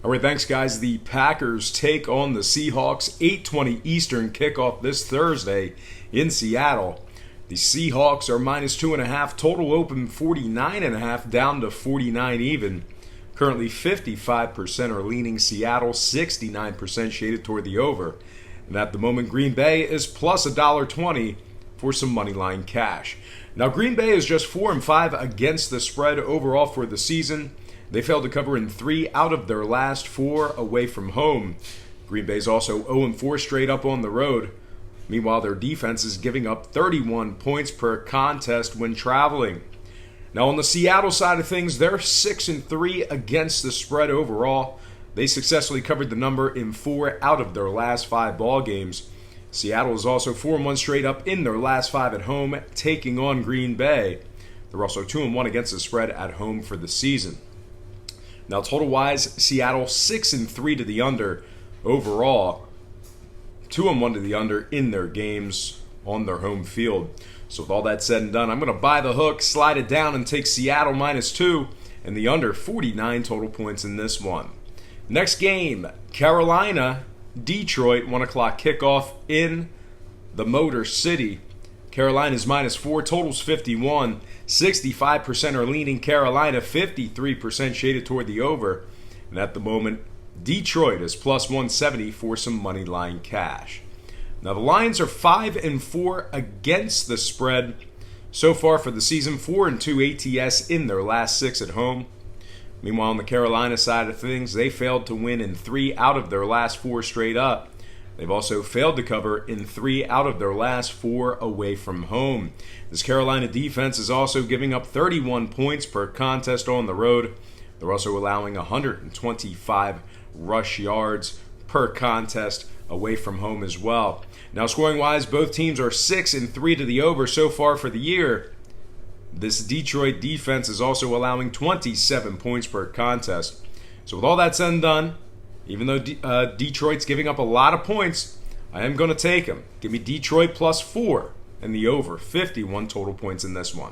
All right, thanks, guys. The Packers take on the Seahawks, 8:20 Eastern kickoff this Thursday in Seattle. The Seahawks are -2.5. Total open 49.5, down to 49 even. Currently 55% are leaning Seattle, 69% shaded toward the over. And at the moment, Green Bay is plus $1.20 for some moneyline cash. Now, Green Bay is just 4-5 against the spread overall for the season. They failed to cover in 3 out of their last 4 away from home. Green Bay's also 0-4 straight up on the road. Meanwhile, their defense is giving up 31 points per contest when traveling. Now, on the Seattle side of things, they're 6-3 against the spread overall. They successfully covered the number in 4 out of their last 5 ball games. Seattle is also 4-1 straight up in their last 5 at home, taking on Green Bay. They're also 2-1 against the spread at home for the season. Now, total-wise, Seattle 6-3 to the under overall, 2-1 to the under in their games on their home field. So with all that said and done, I'm going to buy the hook, slide it down, and take Seattle -2 and the under 49 total points in this one. Next game, Carolina, Detroit, 1 o'clock kickoff in the Motor City. Carolina's -4, totals 51. 65% are leaning Carolina, 53% shaded toward the over. And at the moment, Detroit is plus 170 for some money line cash. Now, the Lions are 5-4 against the spread so far for the season, 4-2 ATS in their last 6 at home. Meanwhile, on the Carolina side of things, they failed to win in 3 out of their last 4 straight up. They've also failed to cover in 3 out of their last 4 away from home. This Carolina defense is also giving up 31 points per contest on the road. They're also allowing 125 rush yards per contest away from home as well. Now, scoring-wise, both teams are 6-3 to the over so far for the year. This Detroit defense is also allowing 27 points per contest. So with all that said and done, even though Detroit's giving up a lot of points, I am going to take them. Give me Detroit +4 and the over 51 total points in this one.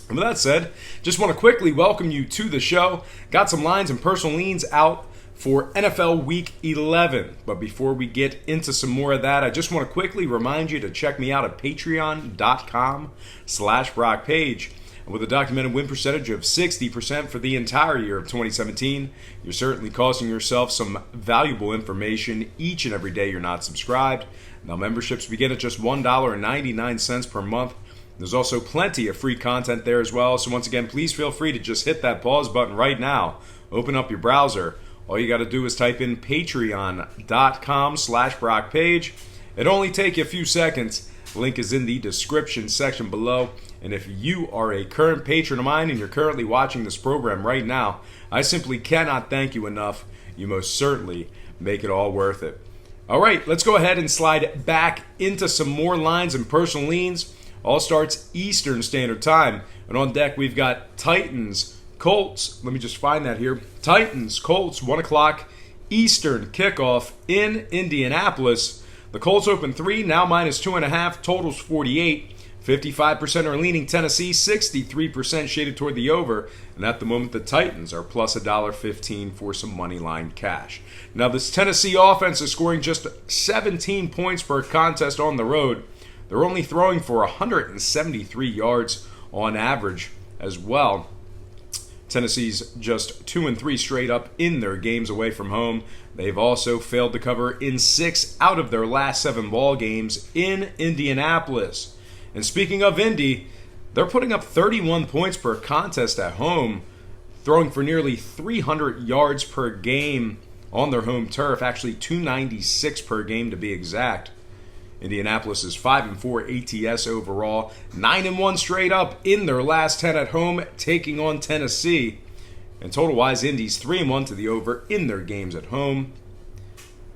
And with that said, just want to quickly welcome you to the show. Got some lines and personal leans out for NFL Week 11. But before we get into some more of that, I just want to quickly remind you to check me out at patreon.com/BrockPage. And with a documented win percentage of 60% for the entire year of 2017, you're certainly costing yourself some valuable information each and every day you're not subscribed. Now, memberships begin at just $1.99 per month. There's also plenty of free content there as well. So once again, please feel free to just hit that pause button right now. Open up your browser. All you got to do is type in patreon.com/BrockPage. It'll only take you a few seconds. The link is in the description section below. And if you are a current patron of mine and you're currently watching this program right now, I simply cannot thank you enough. You most certainly make it all worth it. All right, let's go ahead and slide back into some more lines and personal leans. All starts Eastern Standard Time. And on deck, we've got Titans, Colts. Let me just find that here. Titans, Colts, 1 o'clock Eastern kickoff in Indianapolis. The Colts open 3, now -2.5, totals 48. 55% are leaning Tennessee, 63% shaded toward the over. And at the moment, the Titans are plus $1.15 for some money line cash. Now, this Tennessee offense is scoring just 17 points per contest on the road. They're only throwing for 173 yards on average as well. Tennessee's just 2-3 straight up in their games away from home. They've also failed to cover in 6 out of their last 7 ball games in Indianapolis. And speaking of Indy, they're putting up 31 points per contest at home, throwing for nearly 300 yards per game on their home turf, actually 296 per game to be exact. Indianapolis is 5-4 ATS overall, 9-1 straight up in their last 10 at home, taking on Tennessee. And total-wise, Indy's 3-1 to the over in their games at home.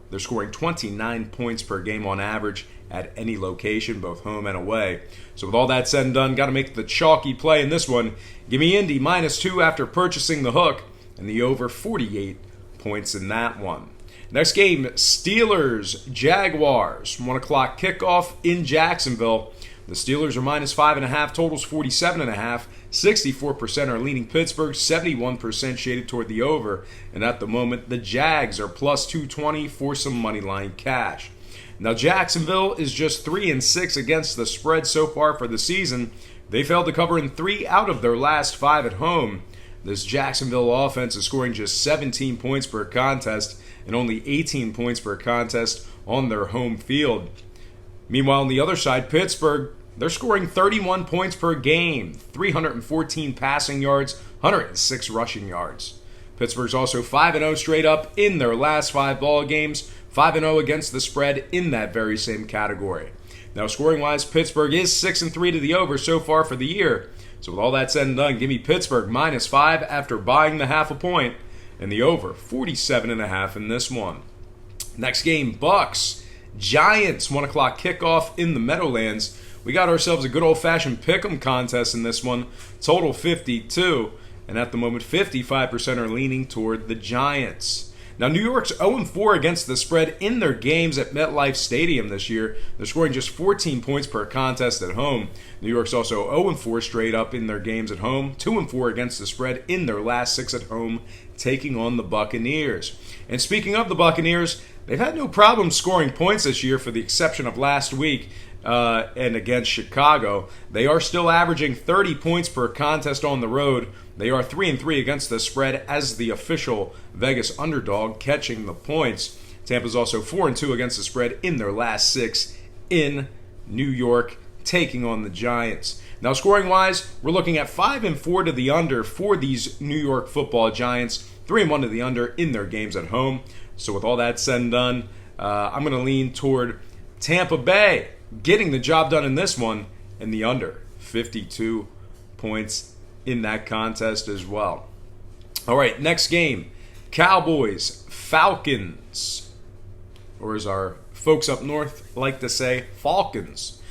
They're scoring 29 points per game on average at any location, both home and away. So with all that said and done, got to make the chalky play in this one. Give me Indy -2 after purchasing the hook, and the over 48 points in that one. Next game, Steelers, Jaguars, 1 o'clock kickoff in Jacksonville. The Steelers are minus 5.5, totals 47.5. 64% are leaning Pittsburgh, 71% shaded toward the over. And at the moment, the Jags are plus 220 for some money line cash. Now, Jacksonville is just 3-6 against the spread so far for the season. They failed to cover in 3 out of their last 5 at home. This Jacksonville offense is scoring just 17 points per contest and only 18 points per contest on their home field. Meanwhile, on the other side, Pittsburgh, they're scoring 31 points per game, 314 passing yards, 106 rushing yards. Pittsburgh's also 5-0 straight up in their last 5 ball games, 5-0 against the spread in that very same category. Now, scoring-wise, Pittsburgh is 6-3 to the over so far for the year. So with all that said and done, give me Pittsburgh minus 5 after buying the half a point, and the over 47.5 in this one. Next game, Bucks Giants, 1 o'clock kickoff in the Meadowlands. We got ourselves a good old-fashioned pick'em contest in this one, total 52, and at the moment 55% are leaning toward the Giants. Now, New York's 0-4 against the spread in their games at MetLife Stadium this year. They're scoring just 14 points per contest at home. New York's also 0-4 straight up in their games at home, 2-4 against the spread in their last 6 at home, taking on the Buccaneers. And speaking of the Buccaneers, they've had no problem scoring points this year for the exception of last week and against Chicago. They are still averaging 30 points per contest on the road. They are 3-3 against the spread as the official Vegas underdog, catching the points. Tampa's also 4-2 against the spread in their last 6 in New York, taking on the Giants. Now, scoring-wise, we're looking at 5-4 to the under for these New York Football Giants, 3-1 to the under in their games at home. So with all that said and done, I'm going to lean toward Tampa Bay getting the job done in this one, and the under 52 points in that contest as well. All right, next game, Cowboys Falcons, or as our folks up north like to say, Falcons.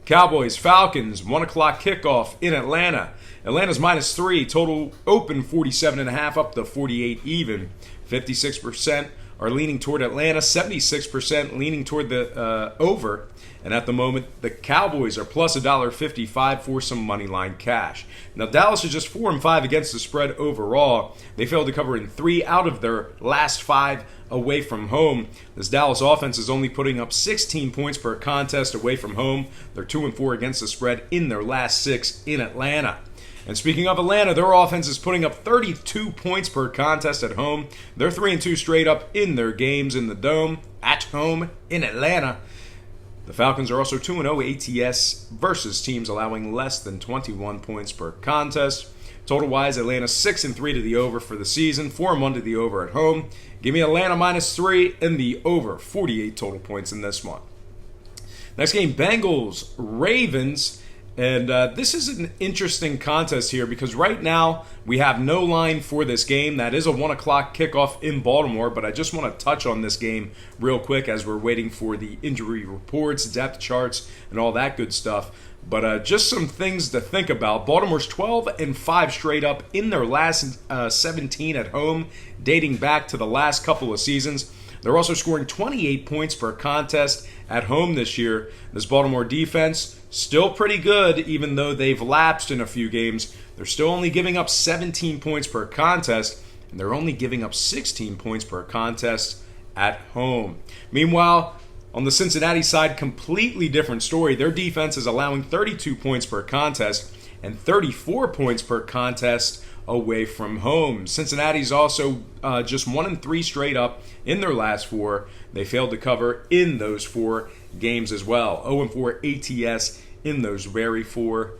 Cowboys Falcons, 1 o'clock kickoff in Atlanta. Atlanta's minus 3, total open 47.5 up to 48 even. 56% are leaning toward Atlanta, 76% leaning toward the over. And at the moment, the Cowboys are plus $1.55 for some money line cash. Now, Dallas is just 4-5 against the spread overall. They failed to cover in 3 out of their last 5 away from home. This Dallas offense is only putting up 16 points per contest away from home. They're 2-4 against the spread in their last 6 in Atlanta. And speaking of Atlanta, their offense is putting up 32 points per contest at home. They're 3-2 straight up in their games in the Dome, at home in Atlanta. The Falcons are also 2-0 ATS versus teams allowing less than 21 points per contest. Total-wise, Atlanta 6-3 to the over for the season, 4-1 to the over at home. Give me Atlanta minus 3 and the over 48 total points in this one. Next game, Bengals Ravens. And this is an interesting contest here because right now we have no line for this game. That is a 1 o'clock kickoff in Baltimore, but I just want to touch on this game real quick as we're waiting for the injury reports, depth charts, and all that good stuff. But just some things to think about. Baltimore's 12-5 straight up in their last 17 at home, dating back to the last couple of seasons. They're also scoring 28 points per contest at home this year. This Baltimore defense, still pretty good, even though they've lapsed in a few games. They're still only giving up 17 points per contest, and they're only giving up 16 points per contest at home. Meanwhile, on the Cincinnati side, completely different story. Their defense is allowing 32 points per contest and 34 points per contest away from home. Cincinnati's also just 1-3 straight up in their last 4. They failed to cover in those 4 games as well. 0-4 ATS in those very 4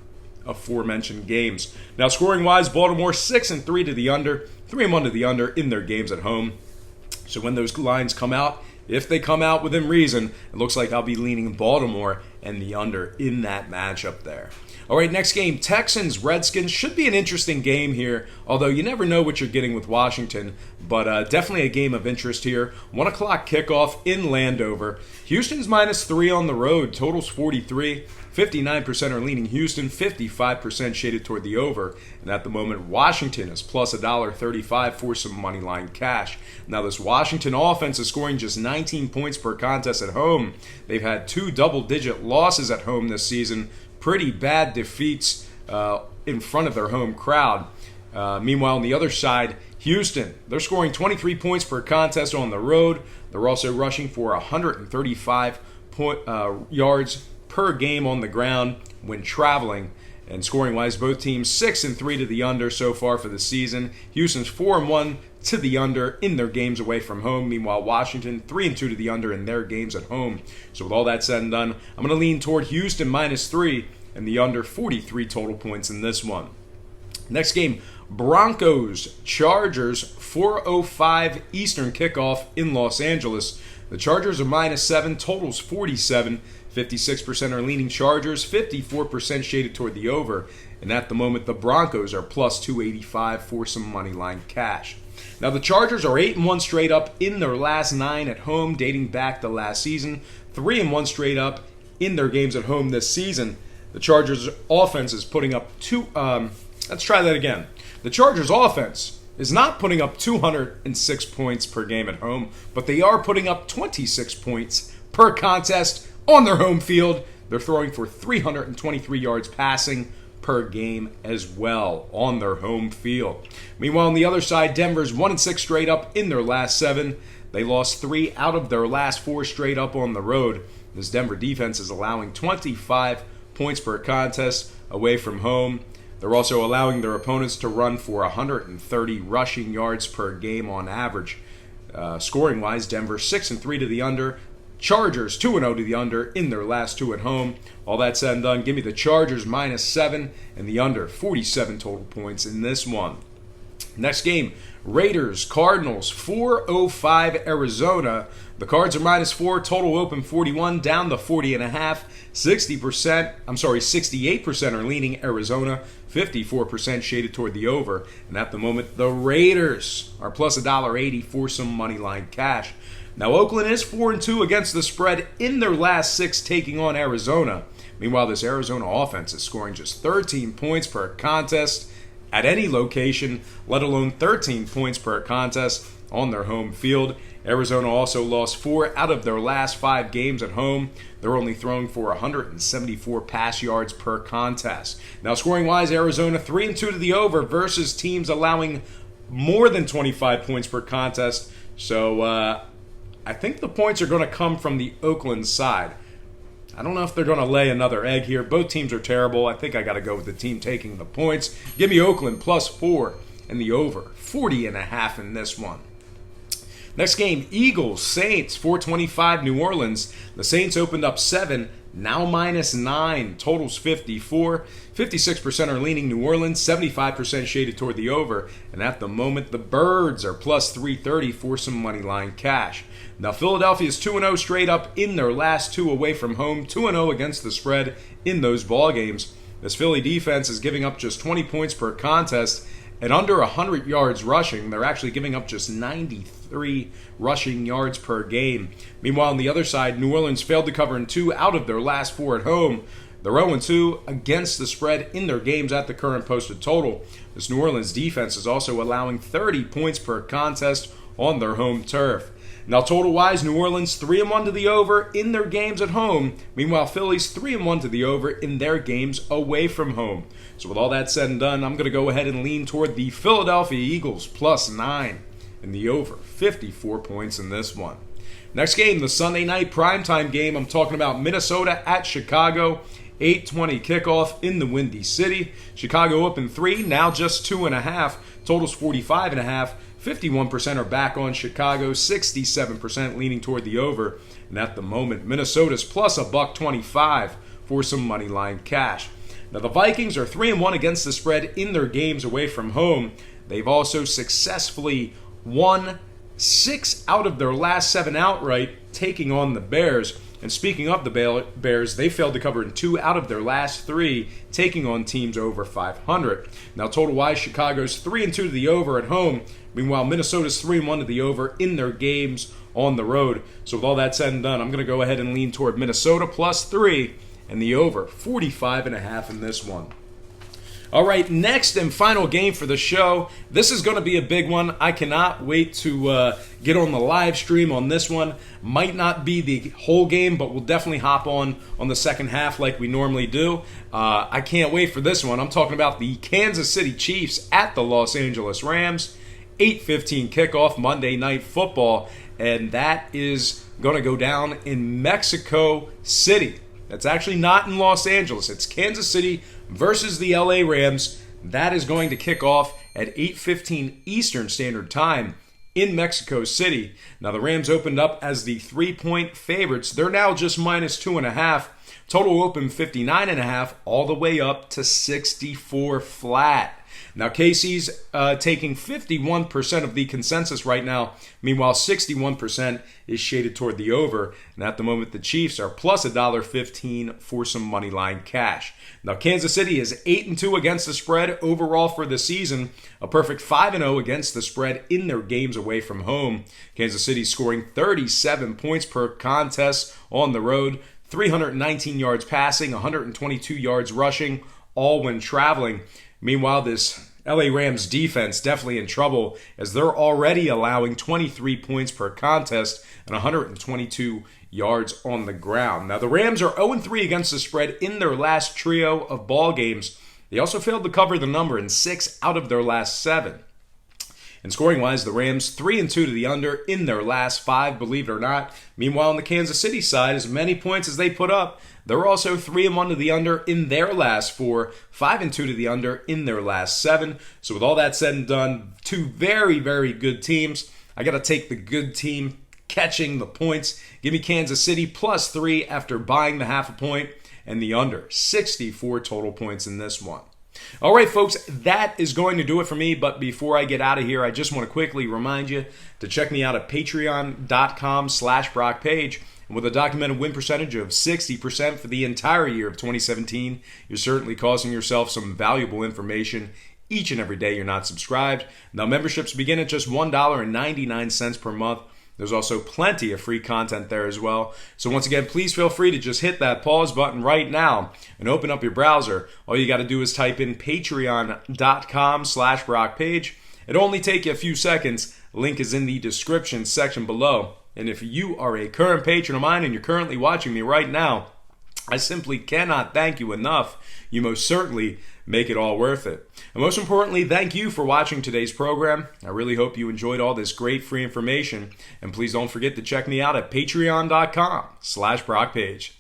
aforementioned games. Now, scoring-wise, Baltimore 6-3 to the under, 3-1 to the under in their games at home. So when those lines come out, if they come out within reason, it looks like I'll be leaning Baltimore and the under in that matchup there. All right, next game, Texans, Redskins. Should be an interesting game here, although you never know what you're getting with Washington, but definitely a game of interest here. 1 o'clock kickoff in Landover. Houston's minus 3 on the road, totals 43. 59% are leaning Houston, 55% shaded toward the over. And at the moment, Washington is plus $1.35 for some money line cash. Now, this Washington offense is scoring just 19 points per contest at home. They've had 2 double-digit losses at home this season, pretty bad defeats in front of their home crowd. Meanwhile, on the other side, Houston, they're scoring 23 points per contest on the road. They're also rushing for 135 yards per game on the ground when traveling. And scoring-wise, both teams 6-3 to the under so far for the season. Houston's 4-1 to the under in their games away from home. Meanwhile, Washington 3-2 to the under in their games at home. So with all that said and done, I'm going to lean toward Houston -3 and the under 43 total points in this one. Next game, Broncos Chargers, 4:05 Eastern kickoff in Los Angeles. The Chargers are -7, totals 47. 56% are leaning Chargers, 54% shaded toward the over. And at the moment, the Broncos are plus 285 for some money line cash. Now, the Chargers are 8-1 straight up in their last 9 at home, dating back to last season. 3-1 straight up in their games at home this season. The Chargers' offense is putting up let's try that again. The Chargers' offense is not putting up 206 points per game at home, but they are putting up 26 points per contest on their home field. They're throwing for 323 yards passing per game as well on their home field. Meanwhile, on the other side, Denver's 1-6 straight up in their last 7. They lost 3 out of their last 4 straight up on the road. This Denver defense is allowing 25 points per contest away from home. They're also allowing their opponents to run for 130 rushing yards per game on average. Scoring-wise, Denver 6-3 to the under. Chargers 2-0 to the under in their last 2 at home. All that said and done, give me the Chargers -7 and the under 47 total points in this one. Next game, Raiders Cardinals, 4:05 Arizona. The Cards are -4, total open 41, down to 40.5. 68% are leaning Arizona, 54% shaded toward the over. And at the moment, the Raiders are plus $1.80 for some money line cash. Now, Oakland is 4-2 against the spread in their last 6 taking on Arizona. Meanwhile, this Arizona offense is scoring just 13 points per contest at any location, let alone 13 points per contest on their home field. Arizona also lost 4 out of their last 5 games at home. They're only throwing for 174 pass yards per contest. Now, scoring-wise, Arizona 3-2 to the over versus teams allowing more than 25 points per contest. So, I think the points are going to come from the Oakland side. I don't know if they're going to lay another egg here. Both teams are terrible. I think I got to go with the team taking the points. Give me Oakland +4 and the over 40.5 in this one. Next game, Eagles Saints, 4:25 New Orleans. The Saints opened up 7, now -9. Totals 54. 56% are leaning New Orleans, 75% shaded toward the over. And at the moment, the Birds are plus 330 for some money line cash. Now, Philadelphia is 2-0 straight up in their last 2 away from home, 2-0 against the spread in those ball games. This Philly defense is giving up just 20 points per contest and under 100 yards rushing. They're actually giving up just 93 rushing yards per game. Meanwhile, on the other side, New Orleans failed to cover in 2 out of their last 4 at home. They're 0-2 against the spread in their games at the current posted total. This New Orleans defense is also allowing 30 points per contest on their home turf. Now, total-wise, New Orleans 3-1 to the over in their games at home. Meanwhile, Philly's 3-1 to the over in their games away from home. So with all that said and done, I'm going to go ahead and lean toward the Philadelphia Eagles +9 and the over 54 points in this one. Next game, the Sunday night primetime game. I'm talking about Minnesota at Chicago. 8:20 kickoff in the Windy City. Chicago opened 3, now just 2.5. Totals 45.5. 51% are back on Chicago, 67% leaning toward the over. And at the moment, Minnesota's plus $1.25 for some money line cash. Now, the Vikings are 3-1 against the spread in their games away from home. They've also successfully won 6 out of their last 7 outright, taking on the Bears. And speaking of the Bears, they failed to cover in 2 out of their last 3, taking on teams over 500. Now, total-wise, Chicago's 3-2 to the over at home. Meanwhile, Minnesota's 3-1 to the over in their games on the road. So with all that said and done, I'm going to go ahead and lean toward Minnesota +3 and the over 45.5 in this one. All right, next and final game for the show. This is going to be a big one. I cannot wait to get on the live stream on this one. Might not be the whole game, but we'll definitely hop on the second half like we normally do. I can't wait for this one. I'm talking about the Kansas City Chiefs at the Los Angeles Rams. 8:15 kickoff, Monday Night Football, and that is going to go down in Mexico City. That's actually not in Los Angeles. It's Kansas City versus the LA Rams. That is going to kick off at 8:15 Eastern Standard Time in Mexico City. Now, the Rams opened up as the 3-point favorites. They're now just minus 2.5. Total open 59.5, all the way up to 64 flat. Now, KC's taking 51% of the consensus right now. Meanwhile, 61% is shaded toward the over. And at the moment, the Chiefs are plus $1.15 for some money line cash. Now, Kansas City is 8-2 against the spread overall for the season. A perfect 5-0 against the spread in their games away from home. Kansas City scoring 37 points per contest on the road. 319 yards passing, 122 yards rushing, all when traveling. Meanwhile, this LA Rams defense definitely in trouble as they're already allowing 23 points per contest and 122 yards on the ground. Now, the Rams are 0-3 against the spread in their last trio of ball games. They also failed to cover the number in 6 out of their last 7. And scoring-wise, the Rams 3-2 to the under in their last 5, believe it or not. Meanwhile, on the Kansas City side, as many points as they put up, they're also 3-1 to the under in their last 4, 5-2 to the under in their last 7. So with all that said and done, two very, very good teams. I got to take the good team catching the points. Give me Kansas City plus 3 after buying the half a point and the under. 64 total points in this one. All right, folks, that is going to do it for me. But before I get out of here, I just want to quickly remind you to check me out at patreon.com/BrockPage. And with a documented win percentage of 60% for the entire year of 2017, you're certainly costing yourself some valuable information each and every day you're not subscribed. Now, memberships begin at just $1.99 per month. There's also plenty of free content there as well. So once again, please feel free to just hit that pause button right now and open up your browser. All you got to do is type in patreon.com/BrockPage. It'll only take you a few seconds. Link is in the description section below. And if you are a current patron of mine and you're currently watching me right now, I simply cannot thank you enough. You most certainly make it all worth it. And most importantly, thank you for watching today's program. I really hope you enjoyed all this great free information. And please don't forget to check me out at patreon.com/BrockPage.